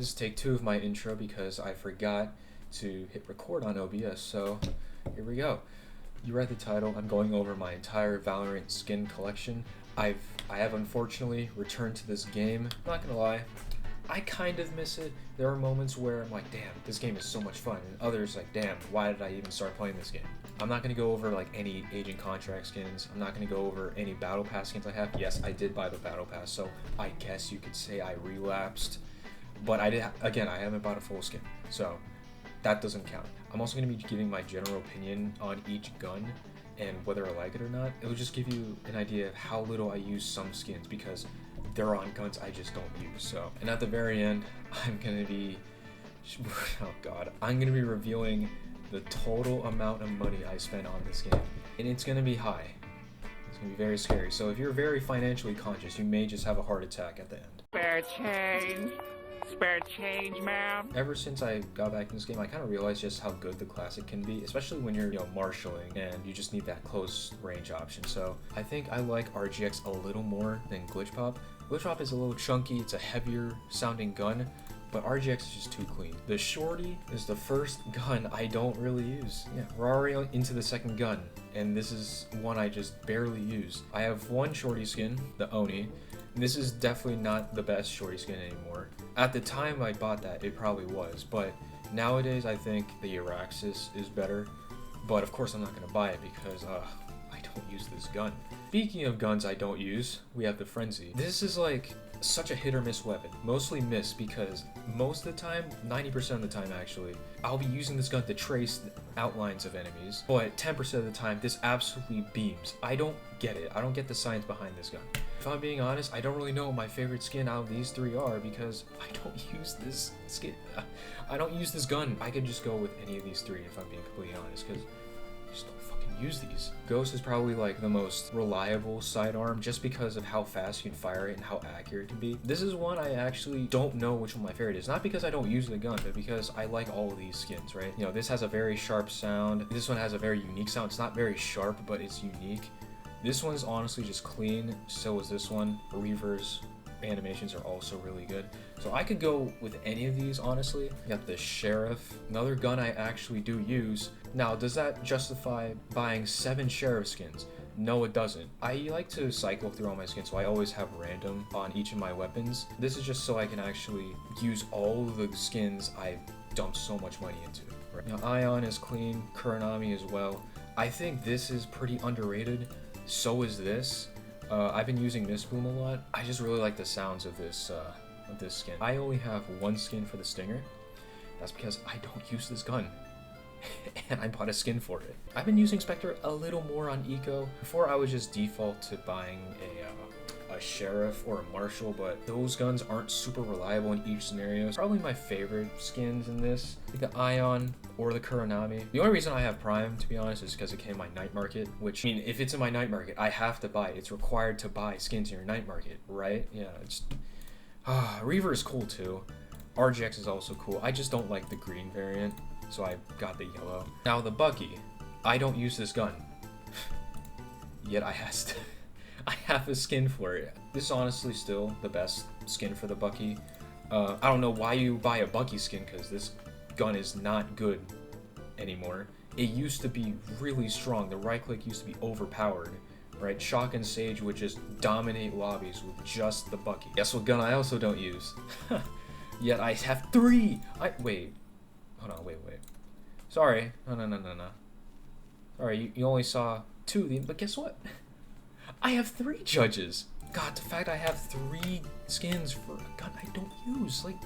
This is take 2 of my intro because I forgot to hit record on OBS, so here we go. You read the title. I'm going over my entire Valorant Skin Collection. I have unfortunately returned to this game. Not gonna lie, I kind of miss it. There are moments where I'm like, damn, this game is so much fun, and others like, damn, why did I even start playing this game? I'm not gonna go over like any agent contract skins. I'm not gonna go over any battle pass skins I have. Yes, I did buy the battle pass, so I guess you could say I relapsed. But I haven't bought a full skin, so that doesn't count. I'm also going to be giving my general opinion on each gun and whether I like it or not. It'll just give you an idea of how little I use some skins because they're on guns I just don't use. So, and at the very end, I'm going to be, I'm going to be revealing the total amount of money I spent on this game, and it's going to be high. It's going to be very scary. So if you're very financially conscious, you may just have a heart attack at the end. Spare change. Spare change, ma'am. Ever since I got back in this game, I kind of realized just how good the classic can be, especially when you're, marshalling and you just need that close range option. So I think I like RGX a little more than Glitch Pop. Glitch Pop is a little chunky, it's a heavier sounding gun, but RGX is just too clean. The Shorty is the first gun I don't really use. Yeah, we're already into the second gun, and this is one I just barely use. I have one Shorty skin, the Oni. This is definitely not the best Shorty skin anymore. At the time I bought that, it probably was, but nowadays I think the Araxis is better. But of course I'm not going to buy it because I don't use this gun. Speaking of guns I don't use, we have the Frenzy. This is like such a hit or miss weapon. Mostly miss because most of the time, 90% of the time actually, I'll be using this gun to trace the outlines of enemies, but 10% of the time this absolutely beams. I don't get it. I don't get the science behind this gun. If I'm being honest, I don't really know what my favorite skin out of these three are because I don't use this skin. I don't use this gun. I could just go with any of these three if I'm being completely honest because I just don't fucking use these. Ghost is probably like the most reliable sidearm just because of how fast you can fire it and how accurate it can be. This is one I actually don't know which one my favorite is. Not because I don't use the gun, but because I like all of these skins, right? This has a very sharp sound. This one has a very unique sound. It's not very sharp, but it's unique. This one's honestly just clean, so is this one. Reaver's animations are also really good. So I could go with any of these, honestly. You got the Sheriff, another gun I actually do use. Now, does that justify buying 7 Sheriff skins? No, it doesn't. I like to cycle through all my skins, so I always have random on each of my weapons. This is just so I can actually use all the skins I dumped so much money into. Right? Now, Ion is clean, Kuranami as well. I think this is pretty underrated. So is this. I've been using Mistboom a lot. I just really like the sounds of this skin. I only have one skin for the Stinger. That's because I don't use this gun. And I bought a skin for it. I've been using Spectre a little more on Eco. Before I was just default to buying a Sheriff or a Marshal, but those guns aren't super reliable in each scenario. Probably my favorite skins in this, like the Ion or the Kuranami. The only reason I have Prime, to be honest, is because it came in my night market, which, I mean, if it's in my night market, I have to buy it. It's required to buy skins in your night market, right? Yeah, it's... Reaver is cool too. RGX is also cool. I just don't like the green variant, so I got the yellow. Now the Bucky, I don't use this gun. Yet I have a skin for it. This is honestly still the best skin for the Bucky. I don't know why you buy a Bucky skin because this gun is not good anymore. It used to be really strong. The right click used to be overpowered, right? Shock and Sage would just dominate lobbies with just the Bucky. Guess what gun I also don't use? Yet I have 3! Wait. Hold on, wait. Sorry. No. Sorry, you only saw 2 of them, but guess what? I have 3 judges. God, the fact I have 3 skins for a gun I don't use, like,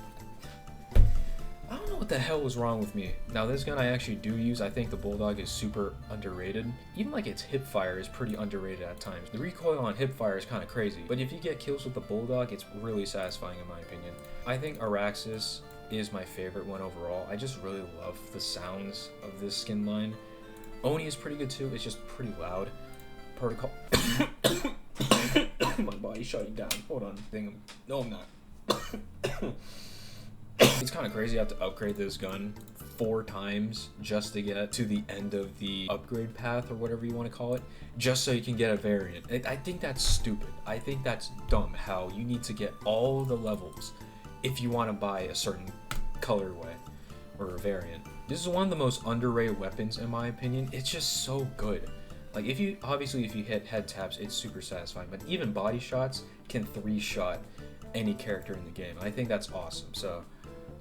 I don't know what the hell was wrong with me. Now this gun I actually do use. I think the Bulldog is super underrated. Even like its hip fire is pretty underrated at times. The recoil on hip fire is kind of crazy, but if you get kills with the Bulldog, it's really satisfying in my opinion. I think Araxis is my favorite one overall. I just really love the sounds of this skin line. Oni is pretty good too. It's just pretty loud. Protocol. My body's shutting down. Hold on. No, I'm not. It's kind of crazy. I have to upgrade this gun 4 times just to get to the end of the upgrade path or whatever you want to call it, just so you can get a variant. I think that's stupid. I think that's dumb how you need to get all the levels if you want to buy a certain colorway or a variant. This is one of the most underrated weapons in my opinion. It's just so good. Like if you hit head taps, it's super satisfying, but even body shots can 3-shot any character in the game. I think that's awesome. So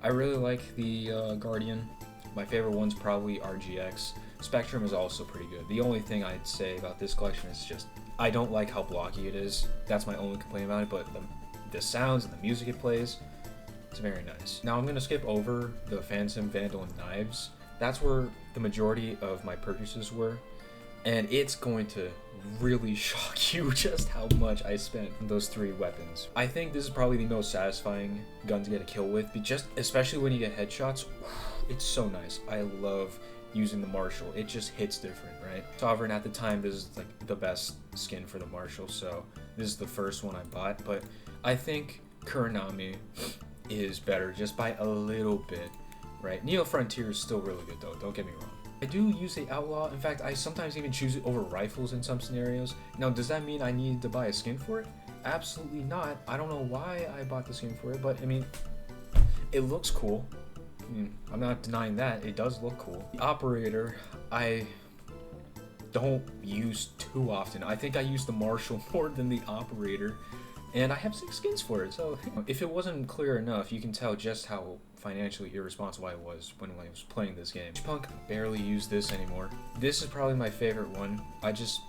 I really like the Guardian. My favorite one's probably RGX. Spectrum is also pretty good. The only thing I'd say about this collection is just I don't like how blocky it is. That's my only complaint about it, but the sounds and the music it plays, it's very nice. Now I'm going to skip over the Phantom, Vandal, and Knives. That's where the majority of my purchases were, and it's going to really shock you just how much I spent on those 3 weapons. I think this is probably the most satisfying gun to get a kill with, especially when you get headshots. It's so nice. I love using the Marshall. It just hits different, right? Sovereign at the time, this is like the best skin for the Marshall, so this is the first one I bought, but I think Kuronami is better just by a little bit, right? Neo Frontier is still really good though, don't get me wrong. I do use the Outlaw. In fact, I sometimes even choose it over rifles in some scenarios. Now, does that mean I need to buy a skin for it? Absolutely not. I don't know why I bought the skin for it, but I mean, it looks cool. I'm not denying that. It does look cool. The Operator, I don't use too often. I think I use the Marshall more than the Operator, and I have 6 skins for it. So if it wasn't clear enough, you can tell just how financially irresponsible I was when I was playing this game. Punk barely use this anymore. This is probably my favorite one. I just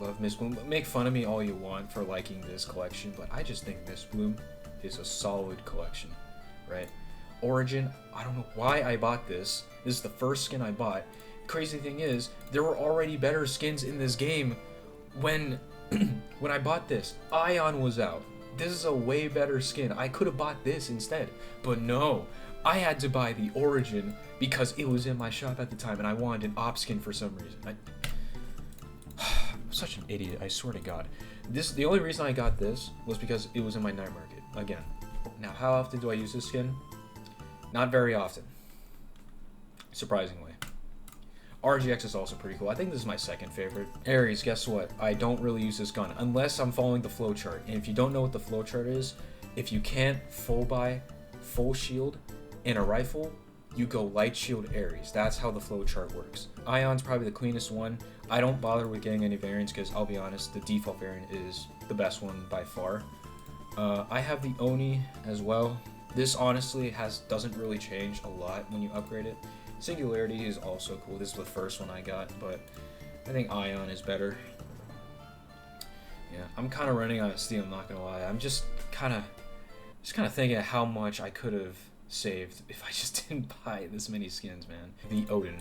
love Miss Bloom. Make fun of me all you want for liking this collection, but I just think Miss Bloom is a solid collection, right? Origin, I don't know why I bought this. This is the first skin I bought. Crazy thing is, there were already better skins in this game when when I bought this. Ion was out. This is a way better skin. I could have bought this instead, but no. I had to buy the Origin because it was in my shop at the time and I wanted an op skin for some reason. I'm such an idiot, I swear to God. The only reason I got this was because it was in my night market, again. Now, how often do I use this skin? Not very often, surprisingly. RGX is also pretty cool. I think this is my second favorite. Ares, guess what? I don't really use this gun unless I'm following the flowchart. And if you don't know what the flowchart is, if you can't full buy, full shield, in a rifle, you go light shield Ares. That's how the flowchart works. Ion's probably the cleanest one. I don't bother with getting any variants because I'll be honest, the default variant is the best one by far. I have the Oni as well. This honestly doesn't really change a lot when you upgrade it. Singularity is also cool. This is the first one I got, but I think Ion is better. Yeah, I'm kind of running out of steam, I'm not gonna lie. I'm just kind of thinking of how much I could have saved if I just didn't buy this many skins, man. The Odin.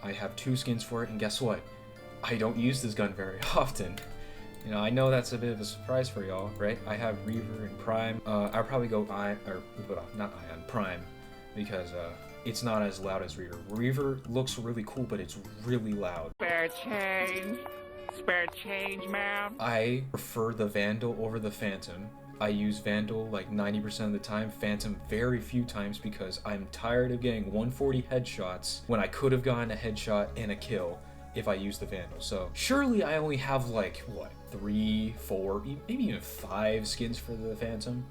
I have 2 skins for it, and guess what? I don't use this gun very often. You know, I know that's a bit of a surprise for y'all, right? I have Reaver and Prime. I'll probably go Prime, because it's not as loud as Reaver. Reaver looks really cool, but it's really loud. Spare change, ma'am. I prefer the Vandal over the Phantom. I use Vandal like 90% of the time, Phantom very few times because I'm tired of getting 140 headshots when I could have gotten a headshot and a kill if I use the Vandal. So surely I only have like, what, 3, 4, maybe even 5 skins for the Phantom.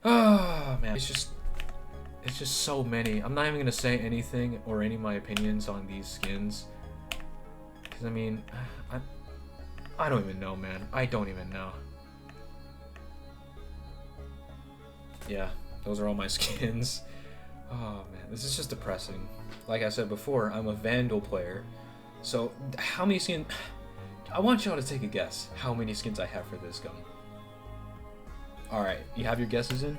Oh man, it's just so many. I'm not even gonna say anything or any of my opinions on these skins, because I mean, I don't even know, man. I don't even know. Yeah, those are all my skins. Oh man, this is just depressing. Like I said before, I'm a Vandal player, so how many skins? I want y'all to take a guess how many skins I have for this gun. Alright, you have your guesses in?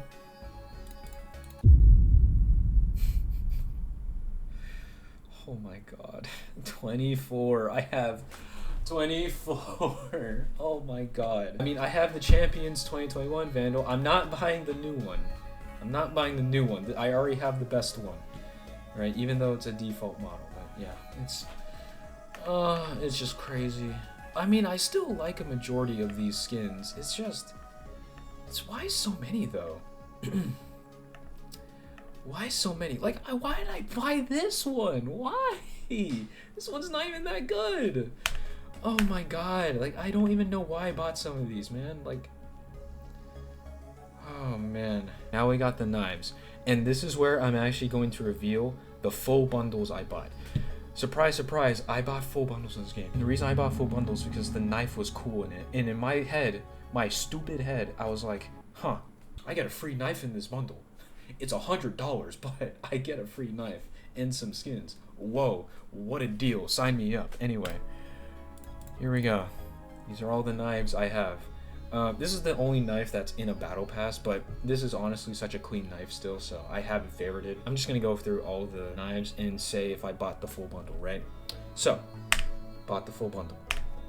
Oh my god. 24. I have 24. Oh my god. I mean, I have the Champions 2021 Vandal. I'm not buying the new one. I already have the best one. Right? Even though it's a default model. But yeah, it's just crazy. I mean, I still like a majority of these skins. Why so many though? Why so many? Like, why did I buy this one? Why? me. This one's not even that good. Oh my god. Like, I don't even know why I bought some of these, man. Like, oh man. Now we got the knives. And this is where I'm actually going to reveal the full bundles I bought. Surprise, surprise, I bought full bundles in this game. And the reason I bought full bundles is because the knife was cool in it. And in my head, my stupid head, I was like, huh, I get a free knife in this bundle. It's $100, but I get a free knife and some skins. Whoa, what a deal. Sign me up. Anyway, here we go. These are all the knives I have. This is the only knife that's in a battle pass, but this is honestly such a clean knife still, so I haven't favorited. I'm just gonna go through all the knives and say if I bought the full bundle, right? So, bought the full bundle.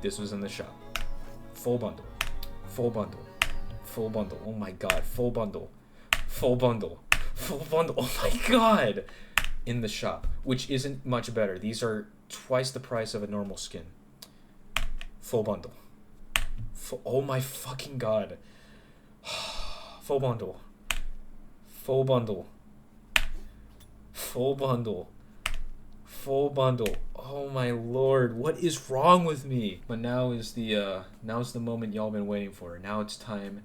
This was in the shop. Full bundle. Full bundle. Full bundle. Oh my god, full bundle. Full bundle. Full bundle. Oh my god! In the shop, which isn't much better. These are twice the price of a normal skin. Full bundle. Oh my fucking god. Full bundle. Full bundle. Full bundle. Full bundle. Oh my lord, what is wrong with me? But now is the moment y'all been waiting for. Now it's time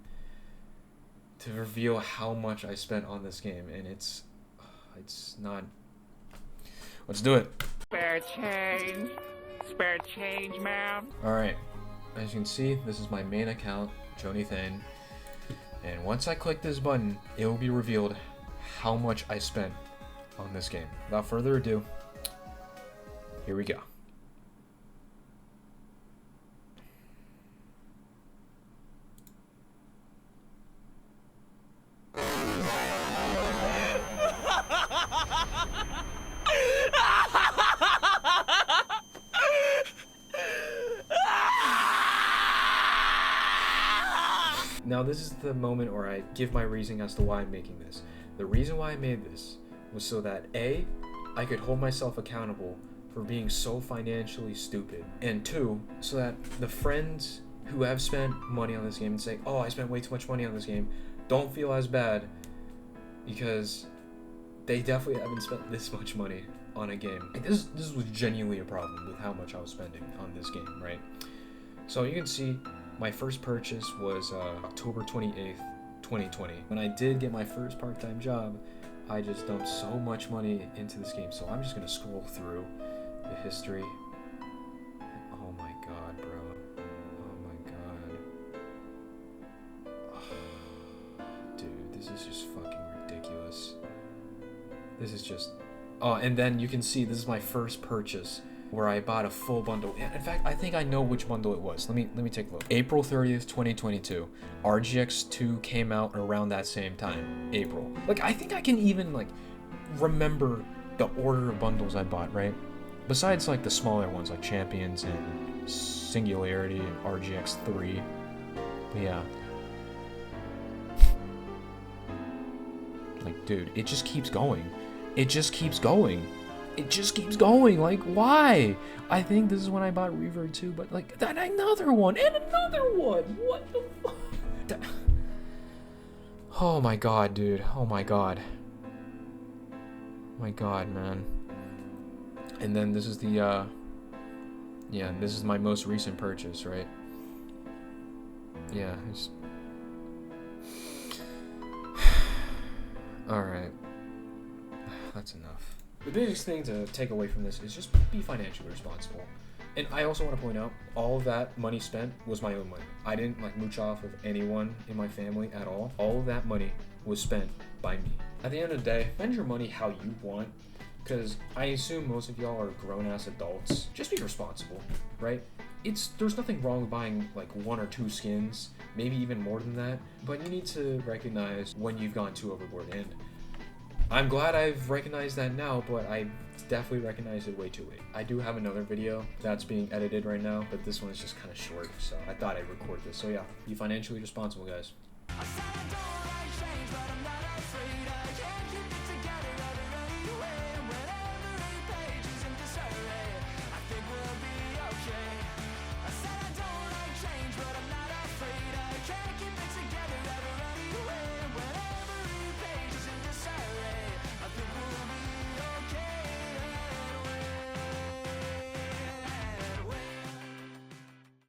to reveal how much I spent on this game, and it's not. Let's do it. Spare change. Spare change, ma'am. All right. As you can see, this is my main account, Joni Thane, and once I click this button, it will be revealed how much I spent on this game. Without further ado, here we go. Now this is the moment where I give my reasoning as to why I'm making this. The reason why I made this was so that A, I could hold myself accountable for being so financially stupid, and 2, so that the friends who have spent money on this game and say, oh, I spent way too much money on this game, don't feel as bad, because they definitely haven't spent this much money on a game. Like, this was genuinely a problem with how much I was spending on this game, right? So you can see my first purchase was October 28th, 2020. When I did get my first part-time job, I just dumped so much money into this game. So I'm just gonna scroll through the history. Oh my god, bro. Oh my god. Dude, this is just fucking ridiculous. This is just... Oh, and then you can see this is my first purchase where I bought a full bundle. In fact, I think I know which bundle it was. Let me take a look. April 30th, 2022. RGX 2 came out around that same time, April. Like, I think I can even, like, remember the order of bundles I bought, right? Besides, like, the smaller ones, like Champions and Singularity and RGX 3. But yeah. Like, dude, it just keeps going. It just keeps going. It just keeps going. Like, why? I think this is when I bought Revert 2, but like, then another one and another one. What the fuck? Oh my god, dude. Oh my god. My god, man. And then this is the yeah, this is my most recent purchase, right? Yeah, it's... Alright. That's enough. The biggest thing to take away from this is just be financially responsible. And I also want to point out, all of that money spent was my own money. I didn't like mooch off of anyone in my family at all. All of that money was spent by me. At the end of the day, spend your money how you want, because I assume most of y'all are grown-ass adults. Just be responsible, right? There's nothing wrong with buying like 1 or 2 skins, maybe even more than that, but you need to recognize when you've gone too overboard. And I'm glad I've recognized that now, but I definitely recognized it way too late. I do have another video that's being edited right now, but this one is just kind of short, so I thought I'd record this. So yeah, be financially responsible, guys.